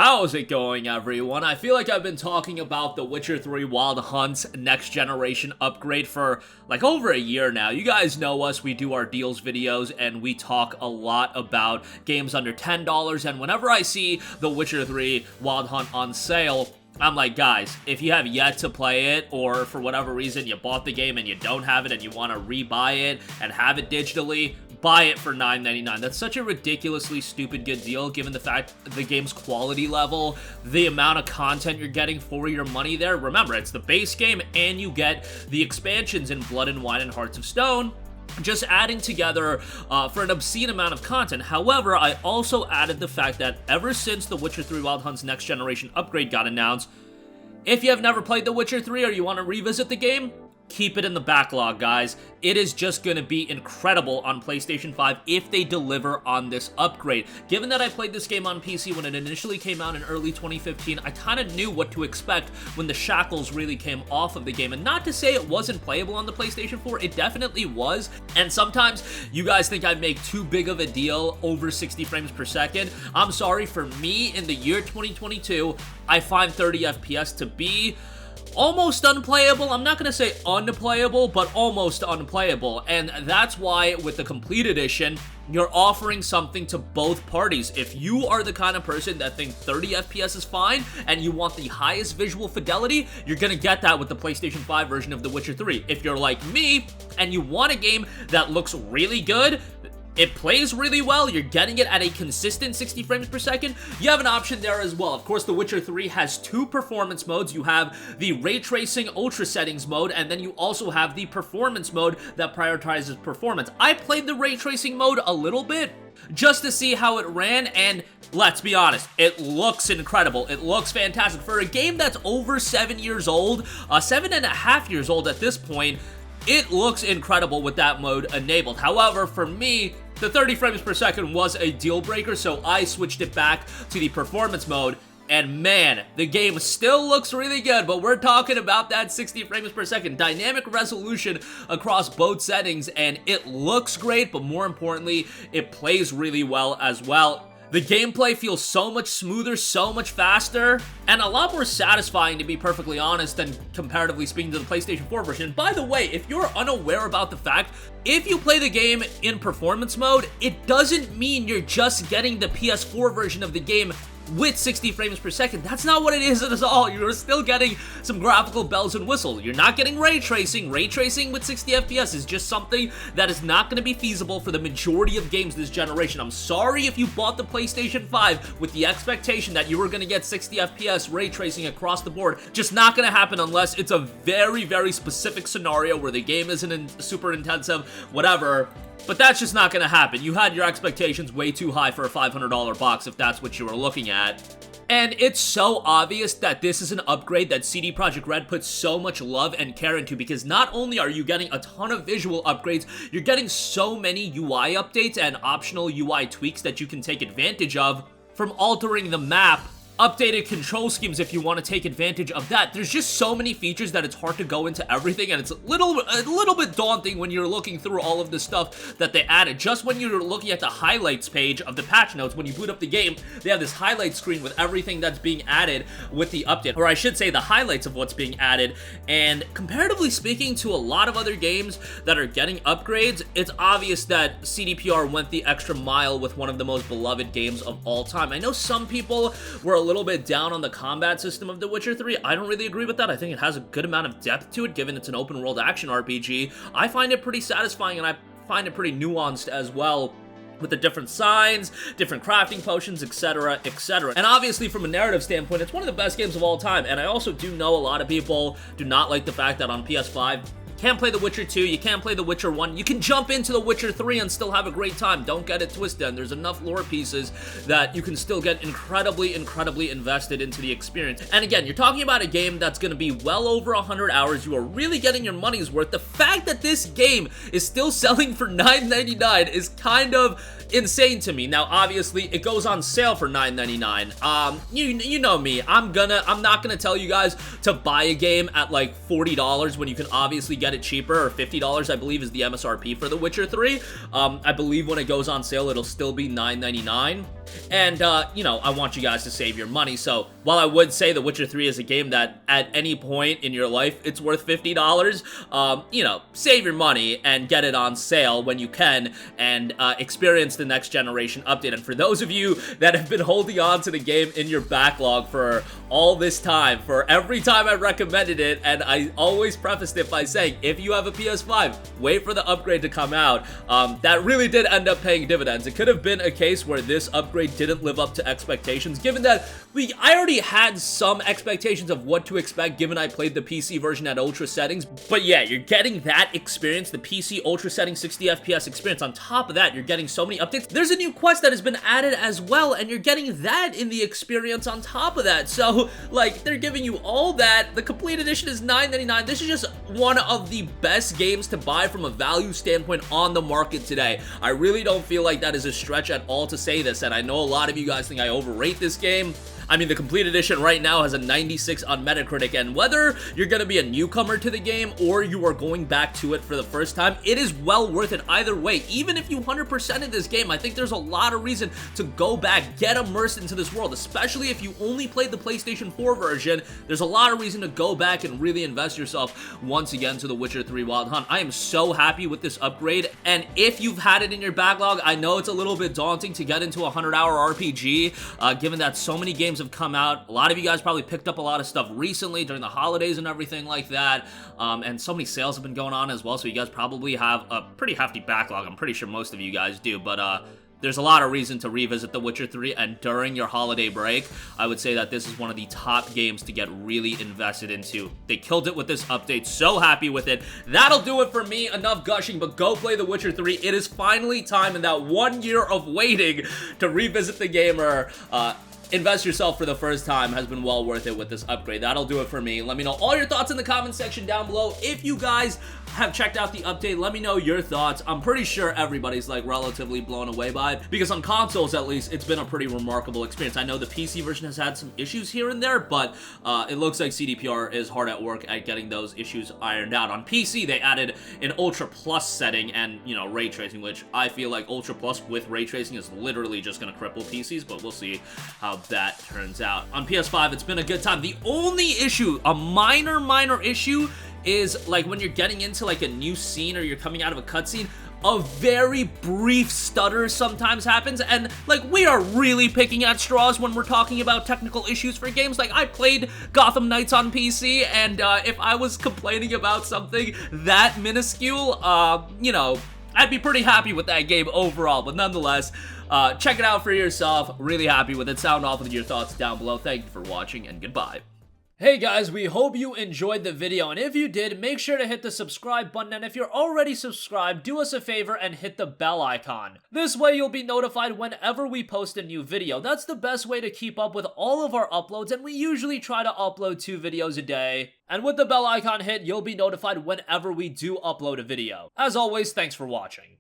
How's it going, everyone? I feel like I've been talking about The Witcher 3 Wild Hunt's next generation upgrade for like over a year now. You guys know us, we do our deals videos and we talk a lot about games under $10, and whenever I see The Witcher 3 Wild Hunt on sale, I'm like, guys, if you have yet to play it, or for whatever reason you bought the game and you don't have it and you want to rebuy it and have it digitally, buy it for $9.99. That's such a ridiculously stupid good deal given the fact the game's quality level, the amount of content you're getting for your money there. Remember, it's the base game and you get the expansions in Blood and Wine and Hearts of Stone, just adding together for an obscene amount of content. However, I also added the fact that ever since The Witcher 3 Wild Hunt's next generation upgrade got announced, if you have never played The Witcher 3 or you want to revisit the game, keep it in the backlog, guys. It is just going to be incredible on PlayStation 5 if they deliver on this upgrade. Given that I played this game on PC when it initially came out in early 2015, I kind of knew what to expect when the shackles really came off of the game. And not to say it wasn't playable on the PlayStation 4, it definitely was. And sometimes you guys think I make too big of a deal over 60 frames per second. I'm sorry, for me, in the year 2022, I find 30 FPS to be almost unplayable. I'm not going to say unplayable, but almost unplayable. And that's why with the Complete Edition, you're offering something to both parties. If you are the kind of person that thinks 30 FPS is fine and you want the highest visual fidelity, you're going to get that with the PlayStation 5 version of The Witcher 3. If you're like me and you want a game that looks really good, it plays really well, you're getting it at a consistent 60 frames per second, you have an option there as well. Of course, The Witcher 3 has two performance modes. You have the Ray Tracing Ultra Settings mode, and then you also have the Performance mode that prioritizes performance. I played the Ray Tracing mode a little bit just to see how it ran, and let's be honest, it looks incredible. It looks fantastic. For a game that's over 7 years old, 7.5 years old at this point, it looks incredible with that mode enabled. However, for me, the 30 frames per second was a deal breaker, so I switched it back to the performance mode, and man, the game still looks really good, but we're talking about that 60 frames per second dynamic resolution across both settings, and it looks great, but more importantly, it plays really well as well. The gameplay feels so much smoother, so much faster, and a lot more satisfying, to be perfectly honest, than comparatively speaking to the PlayStation 4 version. And by the way, if you're unaware about the fact, if you play the game in performance mode, it doesn't mean you're just getting the PS4 version of the game with 60 frames per second. That's not what it is at all. You're still getting some graphical bells and whistles. You're not getting ray tracing. Ray tracing with 60 FPS is just something that is not going to be feasible for the majority of games this generation. I'm sorry if you bought the PlayStation 5 with the expectation that you were going to get 60 FPS ray tracing across the board. Just not going to happen unless it's a very, very specific scenario where the game isn't super intensive, whatever. But that's just not going to happen. You had your expectations way too high for a $500 box if that's what you were looking at. And it's so obvious that this is an upgrade that CD Projekt Red puts so much love and care into, because not only are you getting a ton of visual upgrades, you're getting so many UI updates and optional UI tweaks that you can take advantage of, from altering the map, updated control schemes if you want to take advantage of that. There's just so many features that it's hard to go into everything, and it's a little bit daunting when you're looking through all of the stuff that they added. Just when you're looking at the highlights page of the patch notes, when you boot up the game, they have this highlight screen with everything that's being added with the update, or I should say the highlights of what's being added. And comparatively speaking to a lot of other games that are getting upgrades, it's obvious that CDPR went the extra mile with one of the most beloved games of all time. I know some people were a little bit down on the combat system of The Witcher 3. I don't really agree with that. I think it has a good amount of depth to it, given it's an open world action RPG. I find it pretty satisfying, and I find it pretty nuanced as well, with the different signs, different crafting potions, etc., etc. And obviously, from a narrative standpoint, it's one of the best games of all time. And I also do know a lot of people do not like the fact that on PS5, can't play The Witcher 2, you can't play The Witcher 1, you can jump into The Witcher 3 and still have a great time. Don't get it twisted, and there's enough lore pieces that you can still get incredibly, incredibly invested into the experience. And again, you're talking about a game that's going to be well over 100 hours. You are really getting your money's worth. The fact that this game is still selling for $9.99 is kind of insane to me. Now, obviously, it goes on sale for $9.99. You know me. I'm not gonna tell you guys to buy a game at like $40 when you can obviously get it cheaper, or $50, I believe, is the MSRP for The Witcher 3. I believe when it goes on sale, it'll still be $9.99. And, you know, I want you guys to save your money. So while I would say The Witcher 3 is a game that at any point in your life it's worth $50, you know, save your money and get it on sale when you can and experience the next generation update. And for those of you that have been holding on to the game in your backlog for all this time, for every time I recommended it, and I always prefaced it by saying, if you have a PS5, wait for the upgrade to come out. That really did end up paying dividends. It could have been a case where this upgrade didn't live up to expectations, given that I already had some expectations of what to expect given I played the PC version at ultra settings. But yeah, you're getting that experience, the PC ultra setting 60 FPS experience. On top of that, you're getting so many updates. There's a new quest that has been added as well, and you're getting that in the experience on top of that. So, like, they're giving you all that. The complete edition is $9.99. This is just one of the best games to buy from a value standpoint on the market today. I really don't feel like that is a stretch at all to say this, and I know a lot of you guys think I overrate this game. I mean, the complete edition right now has a 96 on Metacritic, and whether you're going to be a newcomer to the game or you are going back to it for the first time, it is well worth it either way. Even if you 100%ed this game, I think there's a lot of reason to go back, get immersed into this world, especially if you only played the PlayStation 4 version. There's a lot of reason to go back and really invest yourself once again to The Witcher 3 Wild Hunt. I am so happy with this upgrade, and if you've had it in your backlog, I know it's a little bit daunting to get into a 100-hour RPG, given that so many games have come out. A lot of you guys probably picked up a lot of stuff recently during the holidays and everything like that, and so many sales have been going on as well, so you guys probably have a pretty hefty backlog. I'm pretty sure most of you guys do, but there's a lot of reason to revisit The Witcher 3, and during your holiday break, I would say that this is one of the top games to get really invested into. They killed it with this update. So happy with it. That'll do it for me. Enough gushing, but go play The Witcher 3. It is finally time in that 1 year of waiting to revisit the gamer. Invest yourself for the first time has been well worth it with this upgrade. That'll do it for me. Let me know all your thoughts in the comment section down below. If you guys have checked out the update, let me know your thoughts. I'm pretty sure everybody's like relatively blown away by it, because on consoles at least, it's been a pretty remarkable experience. I know the PC version has had some issues here and there, but it looks like CDPR is hard at work at getting those issues ironed out. On PC, they added an Ultra Plus setting and, you know, ray tracing, which I feel like Ultra Plus with ray tracing is literally just gonna cripple PCs, but we'll see how that turns out. On PS5, it's been a good time. The only issue, a minor issue, is like when you're getting into like a new scene or you're coming out of a cutscene, a very brief stutter sometimes happens, and like we are really picking at straws when we're talking about technical issues for games. Like I played Gotham Knights on PC, and if I was complaining about something that minuscule, you know, I'd be pretty happy with that game overall, but nonetheless, check it out for yourself. Really happy with it. Sound off with your thoughts down below. Thank you for watching, and goodbye. Hey guys, we hope you enjoyed the video, and if you did, make sure to hit the subscribe button, and if you're already subscribed, do us a favor and hit the bell icon. This way you'll be notified whenever we post a new video. That's the best way to keep up with all of our uploads, and we usually try to upload 2 videos a day. And with the bell icon hit, you'll be notified whenever we do upload a video. As always, thanks for watching.